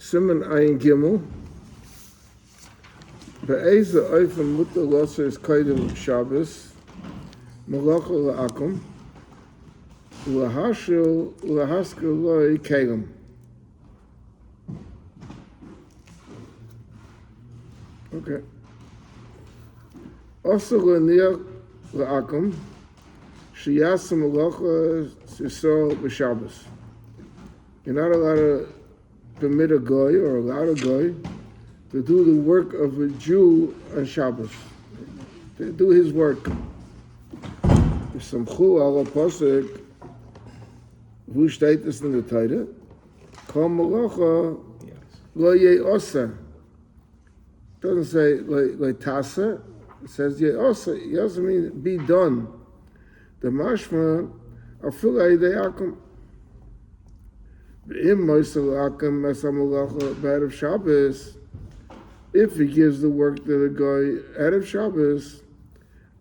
סימן עין גימל, באיזה אופן מותר לעשות קודם שבס, מלאכה לעקם, ולהשכיר לו כלים. אוקיי. אסור להניח לעקם, שיעשה מלאכה ישראל בשבס. You're not allowed to permit a guy or allow a guy to do the work of a Jew on Shabbos, to do his work. Samchu ala pasuk, wo steht es in der Teire? Kol malacha lo ye'osa. Doesn't say lo tasa, it says ye'osa. Ye'osa means be done. The mashma afilu ayidei akum. If he gives the work to the guy out of Shabbos,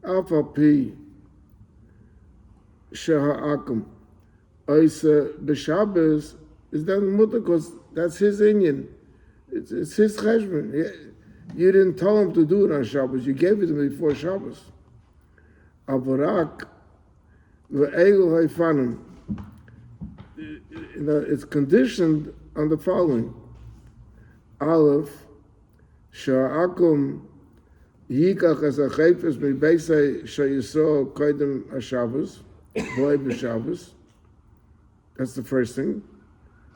alpha p sheha'akum oisa b'Shabbos is done mutter because that's his inyan. It's his cheshbon. You didn't tell him to do it on Shabbos. You gave it to him before Shabbos. Avarak ve'egel haifanim. It's conditioned on the following. Aleph, Sha'akum Yikach as a chayfes mibeisei shayisrael koydem ha-Shabbos, boy b'Shabbos. That's the first thing.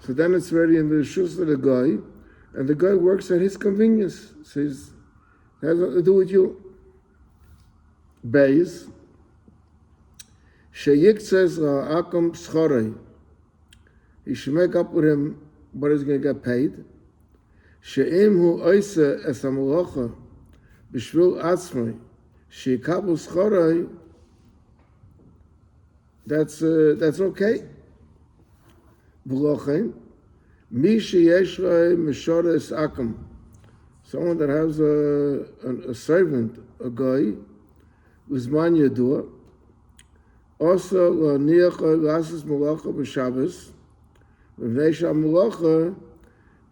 So then it's ready in the shus of the guy, and the guy works at his convenience. Says, it has nothing to do with you. Beis, Sheyiktses ha'akum schorei. He should make up with him what he's going to get paid. She'im hu oise es ha-malacha b'shvil atzmai she'ikabu schorei, that's okay. V'lochen mi sheyesh rei meshores akum, someone that has a servant, a guy, uzman yadua, also lo niach lasis malacha b'Shabbos, v'nei sha'malacha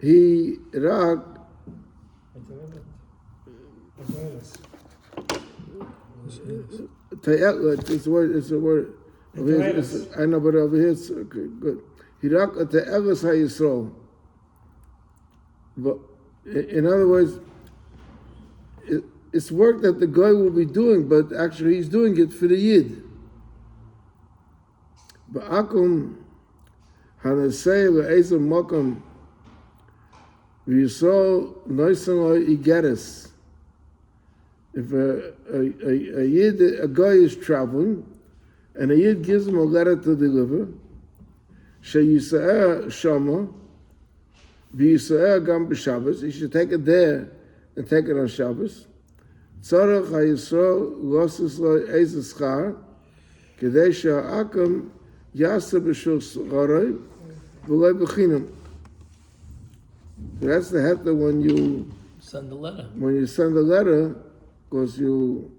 he rak te'elet. It's a word. I know, but over here it's okay, good. He rak te'eles ha'yisrael. But in other words, it's work that the guy will be doing, but actually he's doing it for the Yid. But akum hanasei le'ezem makam v'yisrael noisan lo igeres. If a Yid, a guy is traveling, and a Yid gives him a letter to deliver, she'yisa'er shama v'yisa'er gam b'Shabbos, he should take it there and take it on Shabbos. Tzarech ha'yisrael losus lo ezer schar kedei she'ha'akam yasa b'shul schorei v'lo b'chinam. That's the heter when you send the letter. When you send a letter, because you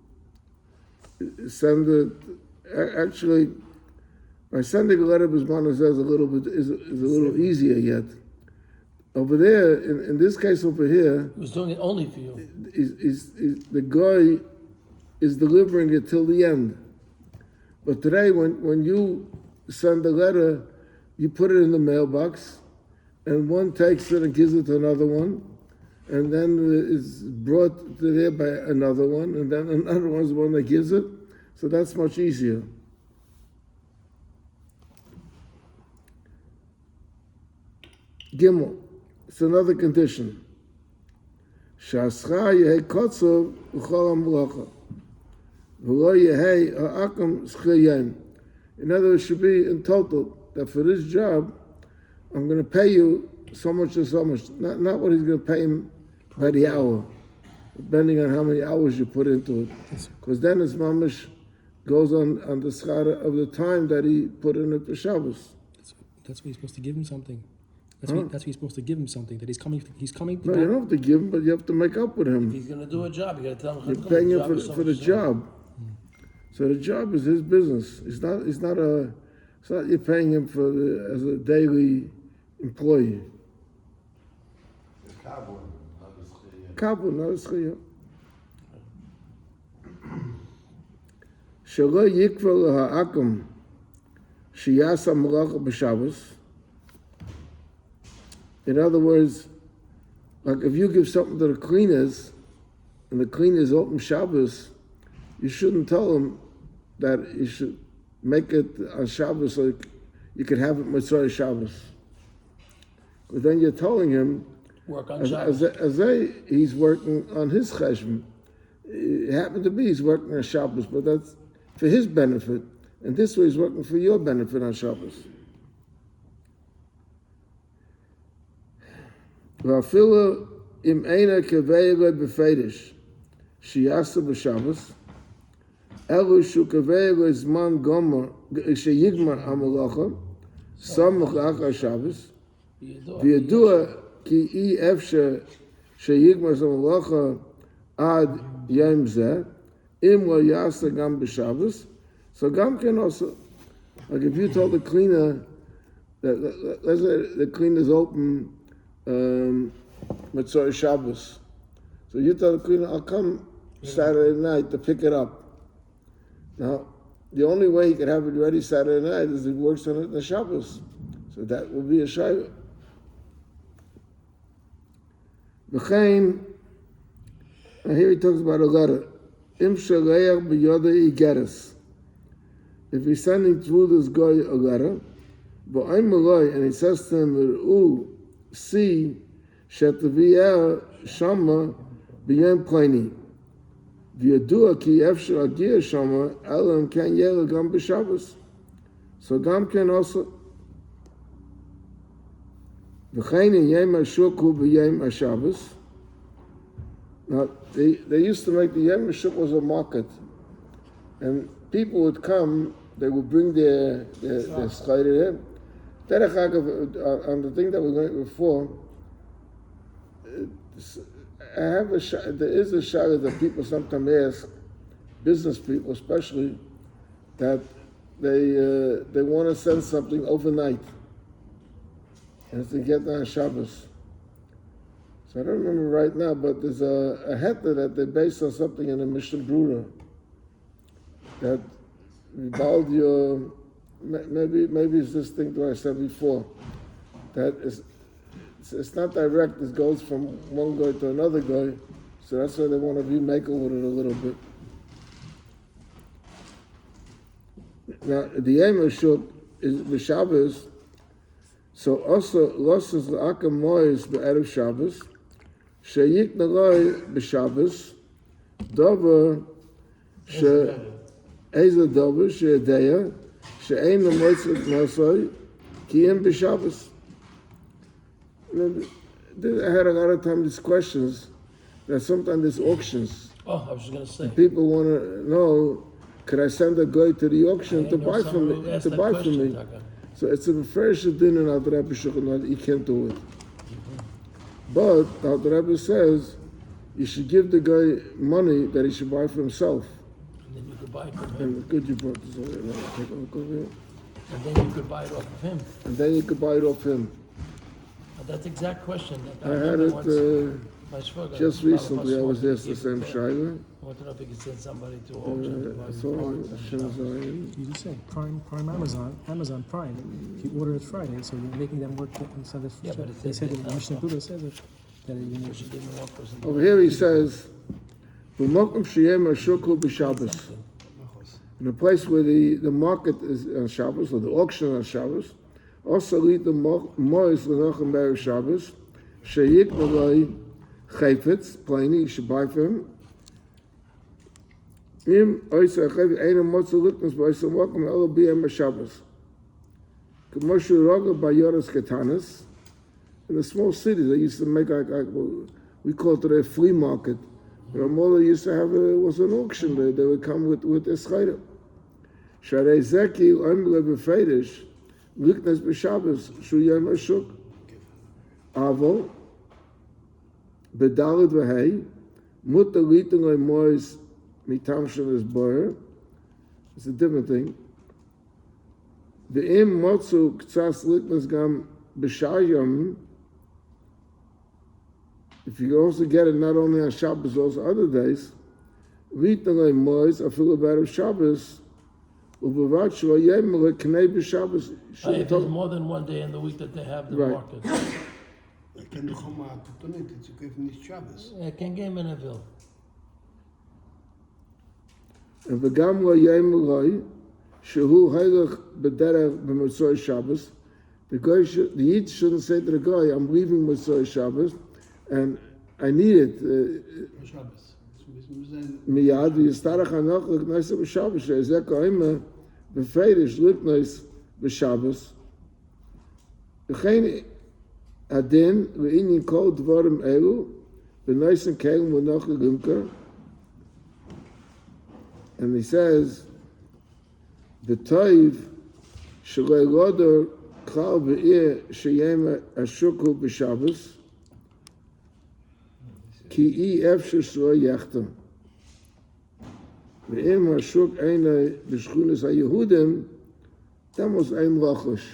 send it. Actually, by sending a letter, Bismana says a little easier yet. Over there, in this case over here, he was doing it only for you. The guy is delivering it till the end. But today, when you send a letter, you put it in the mailbox, and one takes it and gives it to another one, and then it's brought to there by another one, and then another one's the one that gives it. So that's much easier. Gimel, it's another condition. Sha'ascha yehei kotzov v'chol ha'malacha v'lo yehei ha'akam schiyayim. In other words, it should be in total that for this job, I'm going to pay you so much and so much. Not what he's going to pay him by the hour, depending on how many hours you put into it. Because then his mamish goes on the schara of the time that he put in it for Shabbos. That's why he's supposed to give him something. That's why he's supposed to give him something. That he's coming. No, you don't have to give him, but you have to make up with him. If he's going to do a job, you got to tell him. You're paying him for the job. So the job is his business. It's not you're paying him as a daily employee. Kabul, not a schiyah. שלא יקבע להעקם שיעשה מלאכה בשבס. In other words, like if you give something to the cleaners, and the cleaners open Shabbos, you shouldn't tell them that you should make it on Shabbos so you could have it Mitzvah Shabbos. But then you're telling him, Work on Shabbos. as he's working on his cheshbon. It happened to be he's working on Shabbos, but that's for his benefit. And this way he's working for your benefit on Shabbos. ואפילו אם אינה כביילה בפדיש, שיעשה בשבס, אלו שהוא כביילה זמן גומר, שיגמר המלאכה, סמוך לאחר שבס, וידוע כי אי אפשר שיגמר המלאכה עד יום זה, אם לא יעשה גם בשבס, so גם כן also, like if you told the cleaner, that let's say the cleaner's open Mitzvah Shabbos. So you tell the cleaner, I'll come Saturday night to pick it up. Now, the only way he can have it ready Saturday night is if he works on it in the Shabbos. So that will be a shayla. V'chein, and here he talks about a letter. Im shaleach b'yoda igeres. If he's sending through this guy a letter, v'aim maloi, and he says to him, see שתביעה שמה ביום פלני. וידוע כי אפשר להגיע שמה, אלא אם כן יהיה גם בשבס. So גם כן also. וכן יום השוק הוא ביום השבס. Now, they used to make the Yom HaShuk was a market. And people would come, they would bring their schayre in. Derech Agav, on the thing that we learned before, there is a shayla that people sometimes ask, business people especially, that they want to send something overnight, and it's to get on Shabbos. So I don't remember right now, but there's a heta that they based on something in the Mishnah Brura, that involved your. Maybe it's this thing that I said before, that it's not direct, it goes from one guy to another guy, so that's why they want to remake it with it a little bit. Now, the Yom HaShuk is b'Shabbos, so also losses l'akam mois b'erev Shabbos, sheyik naloi b'Shabbos, dover she'eza dover she'edeya, she'ein l'moitzet nosoi, ki im b'Shabbos. I had a lot of time these questions, that sometimes there's auctions. Oh, I was just going to say. People want to know, could I send a guy to the auction to buy from me? So it's a fresh din and Alter Rebbe Shulchan, he can't do it. But Alter Rebbe says you should give the guy money that he should buy for himself. And then you could buy it from him. And good, you brought this over here. Take a look over here. And then you could buy it off of him. And then you could buy it off him. That's the exact question. I had it just recently. I was asked the same shayla. I want to know if you could send somebody to auction. You just said Prime Amazon Prime. If you order it Friday, so you're making them work instead of Yeah, but they said that Mishnah Buddha says it. That you should give me one person. Over here he says, "V'mokum sheyem hashukhu b'Shabbos." In a place where the market is on Shabbos or the auction on Shabbos, also lead the mois l'nochem b'erev Shabbos, sheyik maloi chayfetz, plainly you should buy for him. Im oisa chayfetz eina motza liknus b'oisa mokum elo b'yem ha'Shabbos. K'moshu roga b'yoros ketanas. In the small cities, they used to make like we call it today a flea market. Ramola used to have was an auction there. They would come with their schayre. Sharei zeki oimle b'feidish liknas b'Shabbos shu yom hashuk. Avo b'dalet v'hei muta litin loy mois mitam shel boyer. It's a different thing. Ve'im motzu k'tzas liknas gam b'shayim. if you also get it not only on Shabbos, also other days, Ritanay Mois, I feel about Shabbos, Ubavat Shloyem, Knei B'Shabbos. If there's more than one day in the week that they have the Right. market. Ik ken nog maar tot nu, dat ik even niet Shabbos. Ik ken geen men wil. And v'gam lo yom loy, shehu heilig b'derech b'Motzei Shabbos. The Yid shouldn't say to the guy, I'm leaving Motzei Shabbos, and I need it. Shabbos. We zijn Miyad v'yistarach anach l'kneis b'Shabbos. She'ezeh ka'ima b'feidish l'kneis b'Shabbos. V'chein adin v'inyin kol dvarim elu b'neisen kelim v'noch l'gimka. And he says, "V'toiv shalei loder klal v'ir sheyem ashuku b'Shabbos ki efshar shlo yachtam v'im ashuk einay b'shchunas haYehudim damos ein rochosh."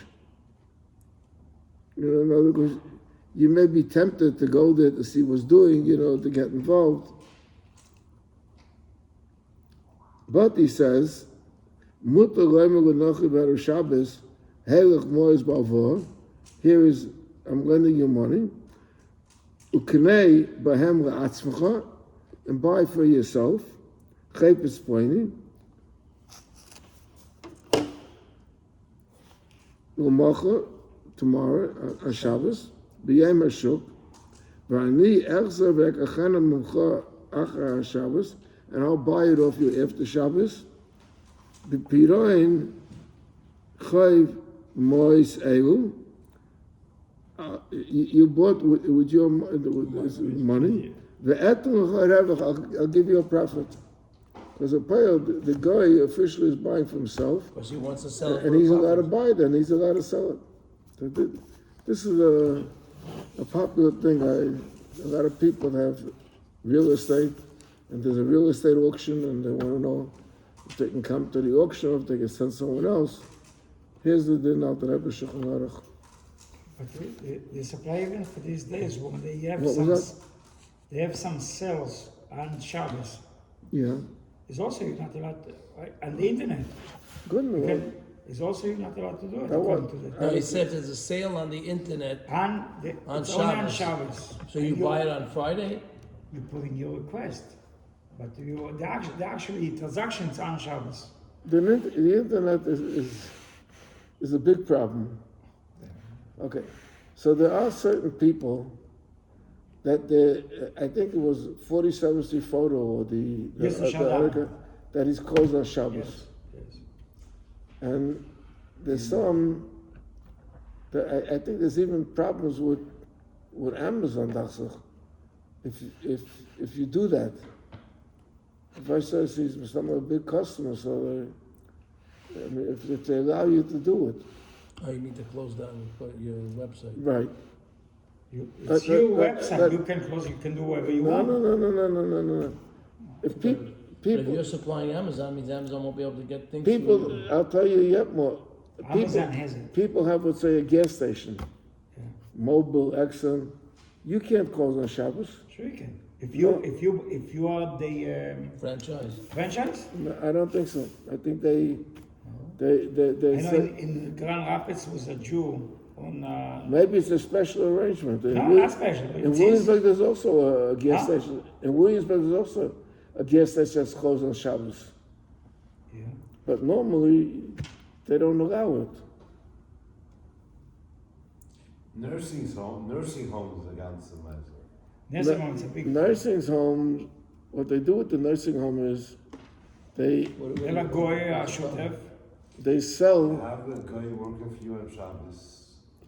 In other words, you may be tempted to go there to see what's doing, to get involved. But he says, Mutter loyme l'nochi b'erev Shabbos, heilig mois b'avor. Here is, I'm lending you money. Uknei b'hem le'atzmecha, and buy for yourself. Chaypes pleni. L'mocha, tomorrow, on Shabbos. B'yem hashuk. V'ani echzer v'ekachana mumcha achar Shabbos. And I'll buy it off you after Shabbos. The piroin chayv mois elu. You bought with your money. I'll give you a profit. Because the guy officially is buying for himself. Because he wants to sell it. And he's allowed to buy it, and he's allowed to sell it. So this is a popular thing. A lot of people have real estate. And there's a real estate auction, and they want to know if they can come to the auction or if they can send someone else. Here's the din out there, Shulchan Aruch. But the supply event for these days, when they have they have some sales on Shabbos. Yeah. It's also you're not allowed to, on the internet. Good one. It's also you're not allowed to do it. That according one. to the, No, he said there's a sale on the internet on on it's only on Shabbos. Shabbos. So you buy it on Friday? You put in your request, but the actually transactions on Shabbos. The internet is a big problem. Okay. So there are certain people that I think it was 47th photo or the article that is closed on Shabbos. Yes. And there's some that I think there's even problems with Amazon, Dachsach. If you do that, if I say some of the big customers, so if they allow you to do it, Oh, you mean to close down your website? right? It's your website. You can close. You can do whatever you want. No. If But if people, you're supplying Amazon, means Amazon won't be able to get things. people, I'll tell you yet more. Amazon has it. People have, let's say, a gas station, Yeah. Mobil, Exxon. You can't close on Shabbos. Sure you can. If you are the Franchise. franchise. No, I don't think so. I think they I know say, in Grand Rapids was a Jew on. maybe it's a special arrangement. No, not special. In It's Williamsburg, there's also a gas Huh? station. In Williamsburg, there's also a gas station that's closed on Shabbos. Yeah. But normally, they don't allow it. Nursing homes are ganze Meise. Nursing home is a big. Nursing homes, what they do with the nursing home is they Ela Goya should have. they sell. They have a guy working for you on Shabbos.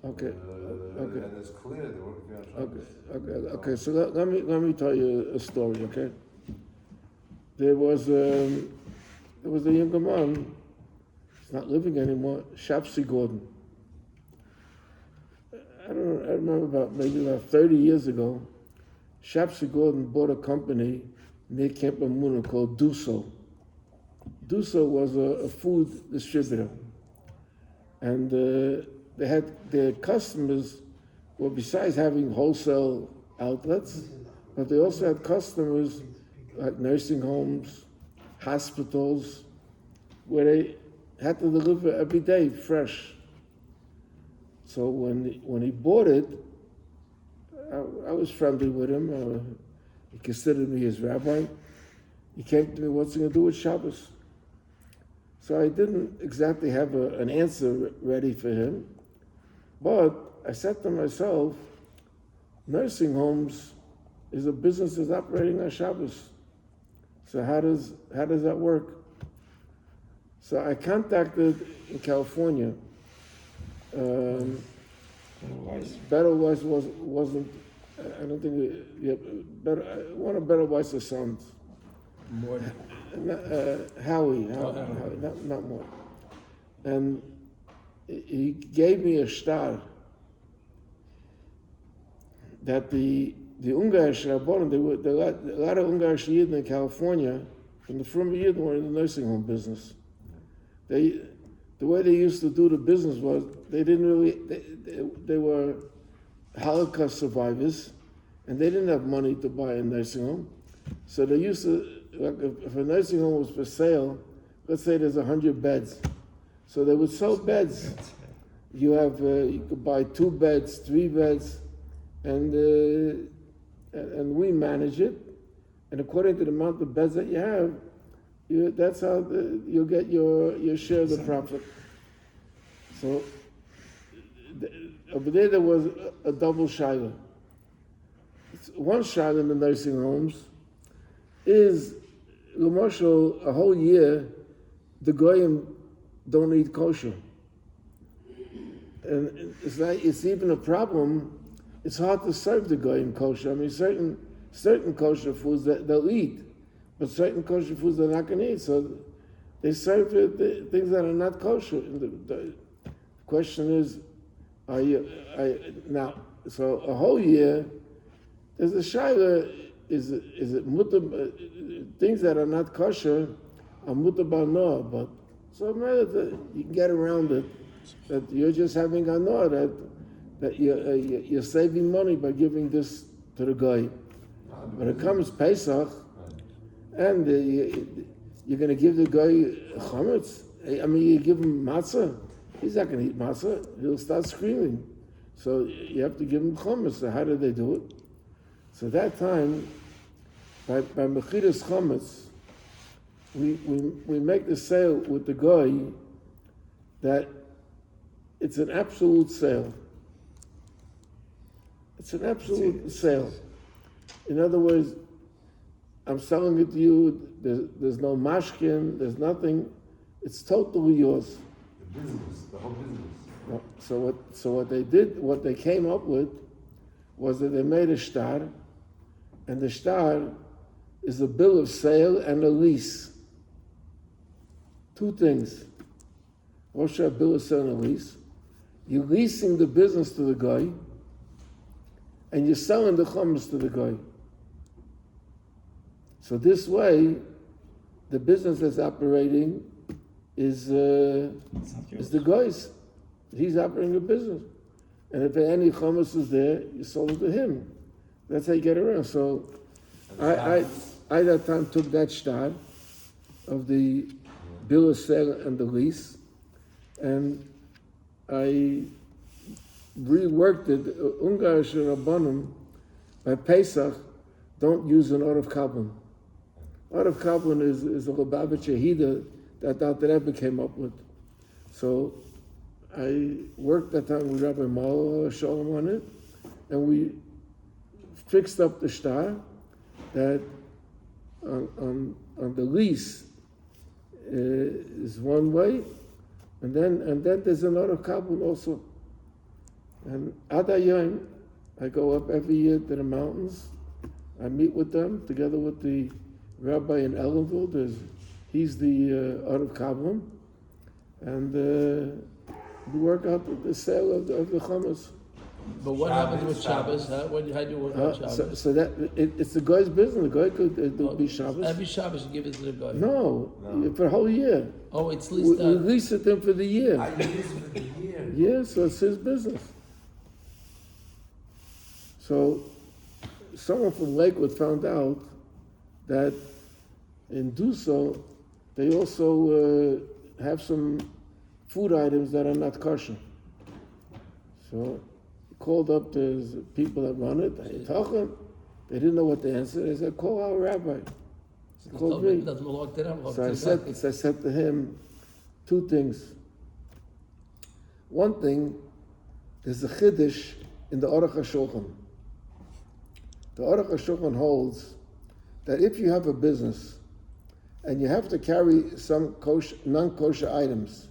Okay. Okay. And it's clear they're working for you on Shabbos. Okay. So let me tell you a story. Okay. There was a younger man. He's not living anymore. Shapsi Gordon. I remember maybe about 30 years ago. Shapsi Gordon bought a company near Camp Amuna called Duso. Duso was a food distributor, and they had their customers. Well, besides having wholesale outlets, but they also had customers like nursing homes, hospitals, where they had to deliver every day fresh. So when he bought it, I was friendly with him. He considered me his rabbi. He came to me, what's he going to do with Shabbos? So I didn't exactly have an answer ready for him, but I said to myself, nursing homes is a business that's operating on Shabbos. So how does that work? So I contacted in California. Better Weiss wasn't. I don't think. One of Better Weiss's sons. More. Howie, not more. And he gave me a star that the Ungarish Rabbanim, there were a lot of Ungarish Yidden in California, from the Frum Yidden were in the nursing home business. The way they used to do the business was they were Holocaust survivors, and they didn't have money to buy a nursing home. So they used to, like if a nursing home was for sale, let's say there's 100 beds. So they would sell beds. You could buy 2 beds, 3 beds, and we manage it. And according to the amount of beds that you have, that's how you'll get your share of the profit. So over there was a double shiloh. One shiloh in the nursing homes is, L'Marshal, a whole year, the goyim don't eat kosher. And it's even a problem. It's hard to serve the goyim kosher. I mean, certain kosher foods that they'll eat, but certain kosher foods they're not going to eat. So they serve things that are not kosher. The question is, now? So a whole year, there's a shaila. Is it mutter? Things that are not kosher are mutter b'anoah, but so you can get around it. That you're just having anoah, that you're saving money by giving this to the guy. When it comes Pesach, and you're going to give the guy chametz. I mean, you give him matzah. He's not going to eat matzah. He'll start screaming. So you have to give him chametz. So how do they do it? So that time, by mechiras chametz, we make the sale with the guy that it's an absolute sale. It's an absolute sale. In other words, I'm selling it to you. There's no mashkin. There's nothing. It's totally yours. The business, the whole business. No, so what they did, what they came up with, was that they made a star, and the star is a bill of sale and a lease. 2 things. What's a bill of sale and a lease? You're leasing the business to the guy, and you're selling the chametz to the guy. So this way, the business that's operating is the guy's. He's operating a business. And if any chametz is there, you sold it to him. That's how you get around. So I that time took that star of the bill of sale and the lease, and I reworked it. Ungarish Rabbanim, by Pesach, don't use an Orov Kablan. Orov Kablan is a Lubavitch Yehida that Alter Rebbe came up with. So I worked that time with Rabbi Mal Shalom on it, and we fixed up the star that on the lease is one way, and then there's another Kabul also. And Adayim, I go up every year to the mountains. I meet with them together with the rabbi in Ellenville. He's the Arab Kabul, and we work out the sale of the chametz. But what happens with Shabbos? How do you work on Shabbos? So that it's the guy's business. The guy could be Shabbos. Every Shabbos you give it to the guy. No, for a whole year. Oh, it's We leased out. lease it to him for the year. I use it for the year. Yeah, so it's his business. So someone from Lakewood found out that in Duso, they also have some food items that are not kosher. So he called up the people that run it. They didn't know what the answer. They said, "Call our rabbi." He called me. So I said to him, two things. One thing, there's a chiddush in the Arach Shulchan. The Arach Shulchan holds that if you have a business and you have to carry some non-kosher items,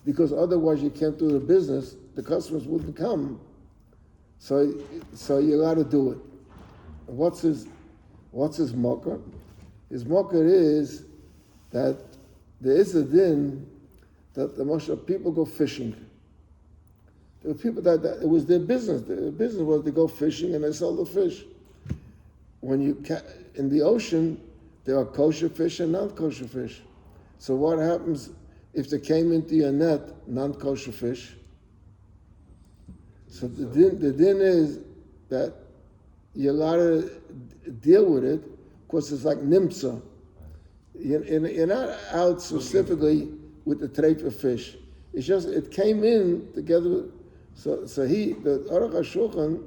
because otherwise you can't do the business, the customers wouldn't come. So you got to do it. What's his mocker? His mocker is that there is a din that the most people go fishing. There were people that it was their business. Their business was to go fishing and they sell the fish. When in the ocean, there are kosher fish and non-kosher fish. So what happens if they came into your net non-kosher fish? So the din is that you gotta deal with it because it's like nimtza. You're not out specifically with the treifa fish. It's just it came in together. The Aruch HaShulchan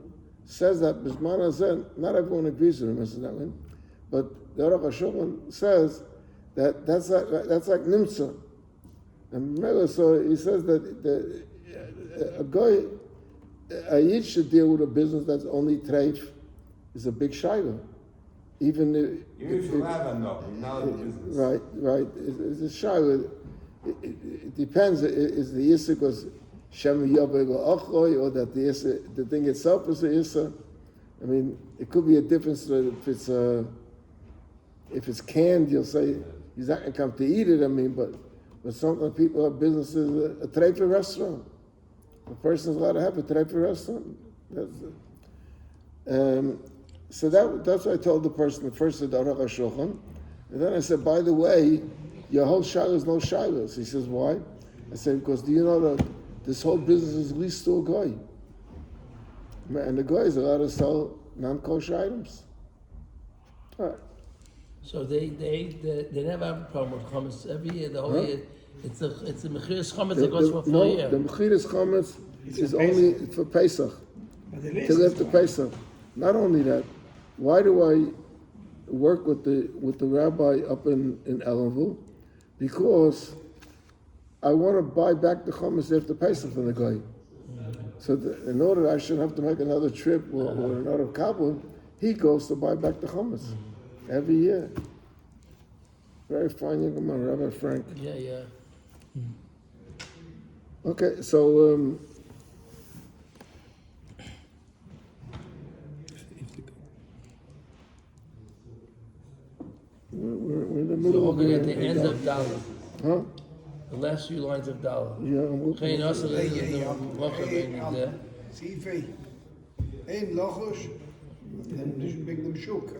says that Bisman Hazeh, not everyone agrees with him, Mr. Nagin, but the Aruch HaShulchan says that that's like nimtza. And so he says that a yid should deal with a business that's only treif is a big shayla. Even if you have a no, not a business. Right. It's a shayla. It depends. Is the yisra because Shem Yobeg or Ochloy, or that the thing itself is a yisra? I mean, it could be a difference if it's canned. You'll say he's not going to come to eat it. I mean, but sometimes people have businesses, a treifa restaurant. A person's allowed to have a treifa restaurant. So that's what I told the person. The first said Aruch HaShulchan, and then I said, by the way, your whole shayla is no shaylas. He says, why? I said, because do you know that this whole business is leased to a guy, and the guy is allowed to sell non-kosher items. All right. So they never have a problem with chametz every year. The whole year, it's a mechiras chametz that goes for a full year. The mechiras chametz is only for Pesach. Till after Pesach. Not only that, why do I work with the rabbi up in Ellenville? Because I want to buy back the chametz after Pesach from the guy. So in order I shouldn't have to make another trip or another kabbalah, he goes to buy back the chametz every year. Very fine young man, Rabbi Frank. Yeah. Okay, so we're in the So middle we're of going at the end of Dalah. Huh? The last few lines of Dalah. Yeah, I'm looking. Geen also is the Rocha being there. Sifi. Eén lochos. En dus ben ik hem zoek.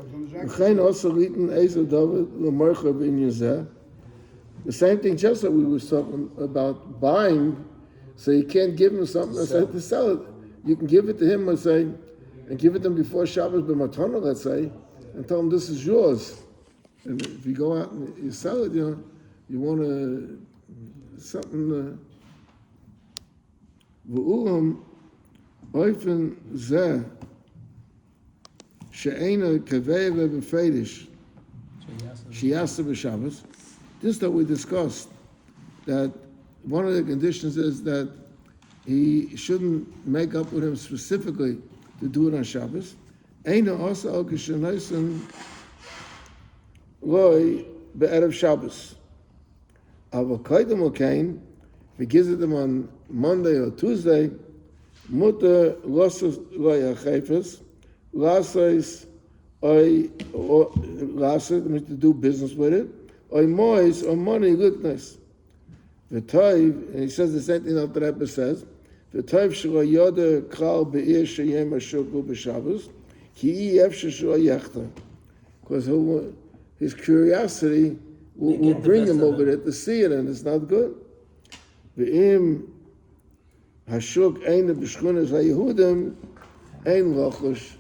Geen also eaten Ezel David Lamorcha in Yuzeh. The same thing just that we were talking about buying, so you can't give him something and say to sell it. You can give it to him and say, and give it to him before Shabbos b'matona, let's say, and tell him this is yours. And if you go out and you sell it, you want to something. V'ulam oifen zeh she'ena kaveva b'feidish sheyasa b'Shabbos. This that we discussed, that one of the conditions is that he shouldn't make up with him specifically to do it on Shabbos. Eina also al k'shenaysen loy be'erev Shabbos. Ava kaidem okain, if he gives it them on Monday or Tuesday, mutter losses loy ha'chayfes, lasses oy lasses to do business with it. Or mois or money goodness. The toiv, and he says the same thing that the Rebbe says. The toiv shlo yoder kral be'ir sheyem ashuku b'Shabbos ki efshe shlo yechta, because his curiosity will bring him over there to see it, and it's not good. Ve'im hashuk ein b'shchunas haYehudim ein lochush.